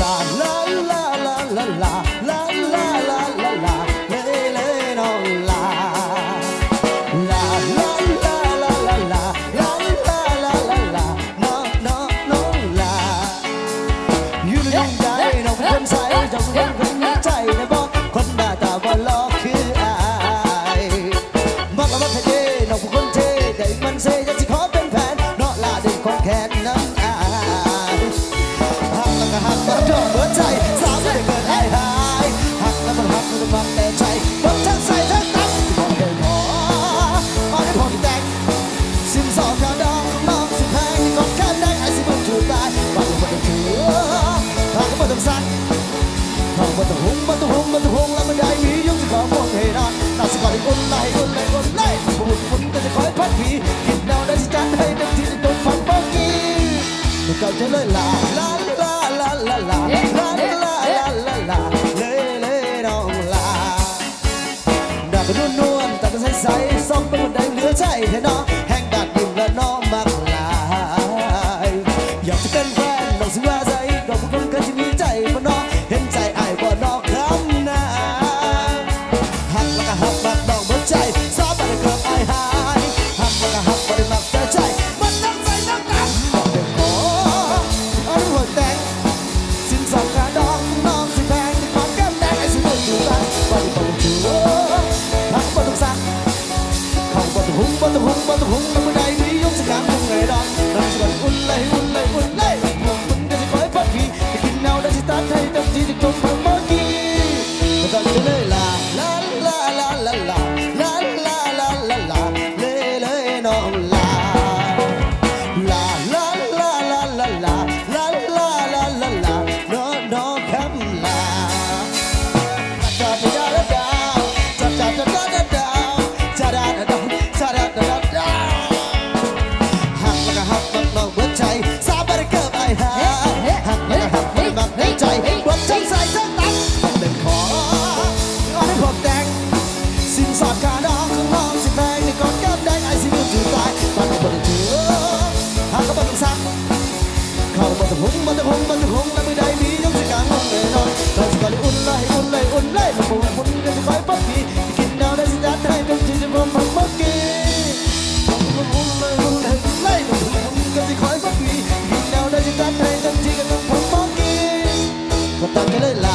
ลาลาลาลาลาลาลาลาลาลาลาเล่เล่น้องลาลาลาลาลาลาลาลาลาลาลาลาน้องน้องน้องลาอยู่ในดวงใจน้องเป็นคนใสจ้องเป็นคนมีใจนะบอกคนหน้าตาบ่หล่อคืออายบอกกับว่าเท่น้องเป็นคนเท่แต่มันเซ่จะสิขอเป็นแฟนเนาะลาเด็กของแขนน้ำอายหักแล้วก็หักแล้วก็เบิดใจสาวไม่ได้เกิดไอ้หายหักแล้วมันหักแล้วมันมักแต่ใจบนทั้งใส่ทั้งตักบอกเดินขอเอาได้พอกี่แตกสินสอดขาดองน้องสิแพงที่กอดแค่แดงไอ้สิมันถูกตายบ้านก็ไม่ต้องถือทางก็ไม่ต้องสั่นทางไม่ต้องหุ่งไม่ต้องหุ่งไม่ต้องหุ่งแล้วมันได้มียุ่งสิขอพวกให้นอนน่าสิก่อนให้อุ่นไล่อุ่นไล่อุ่นไล่ฝุ่นก็จะคอยพัดผีกินแนวได้สิจันให้เต็มที่จะโดนฟันเมื่อกี้เก่าจะเลยลาลาลาลาลาลาลาลาลาลาลาเลยเลยน้องลาดาบนุ่นนวลตาใสใสส่องไปบนใดเหลือใจแค่น้องแห้งดาดยิ้มและน้องมักลายอยากจะเป็นแฟนน้องสิว่าใจดอกบุญเคยจะมีใจบ่น้องเห็นใจไอ้บ่น้องคำหน้าหักแล้วก็หักมักน้องเบิดใจสาบานเกือบไอ้หายหักแล้วก็หักบ่ได้มักแต่ใจมันน้ำใจน้ำตาบอกเด็กขอเอาหัวแตงสินสอดขาดองน้องสิแพงที่ความแก้มแดงไอ้สิมันอยู่บ้านบ่ได้บอกถือหักบ่ต้องสั่งเขาบ่ต้องหุ่งบ่ต้องหุ่งบ่ต้องหุ่งแล้วเมื่อใดมียกสักการหุ่งไงดอกน้องสิก่อนอุ่นเลยอุ่นเลยอุ่นเลยพวกมึงก็จะคอยพัดผีจะกินแนวได้สิตัดให้เต็มที่จะจมพังเมื่อกี้ก็ต้องจะเลยลาลาลาลาลาลาลาลาลาลาลาเลยเลยน้องลาลาลาลาลาลาลาลาลาลาลาลาน้องน้องคำลาจัดจัดดาวจัดจัดจัดดาวจัดดาวจัดดาวจัดดาวจัดดาวหักแล้วก็หักมักน้องเบิดใจสาบานเกือบไอ้หายหักแล้วก็หักมันมักในใจเบิดใจใส่ทั้งตักเดินขอเอาให้ผมแดงสินสอดขาดองของน้องสิแพงในกอดแก้มแดงไอ้สิมันถือตายมันก็บ่ได้ถือหักก็บ่ต้องสั่งเขาบ่ต้องหุ่งบ่ต้องหุ่งบ่ต้องหุ่งแล้วไม่ได้มียกสิกลางหุ่งแน่นอนเราสิก่อนเลยอุ่นเลยอุ่นเลยอุ่นเลยมาปุ่นปุ่นก็จะคอยปั๊บผีกินแนวได้สิจัดให้เต็มที่จะพร้อมพังเมื่อกี้อุ่นเลยอุ่นเลยอุ่นเลยมาปุ่นปุ่นก็จะคอยปั๊บผีกินแนวได้สิจัดให้เต็มที่จะพร้อมพังเมื่อกี้ก็ตั้งใจเลยลา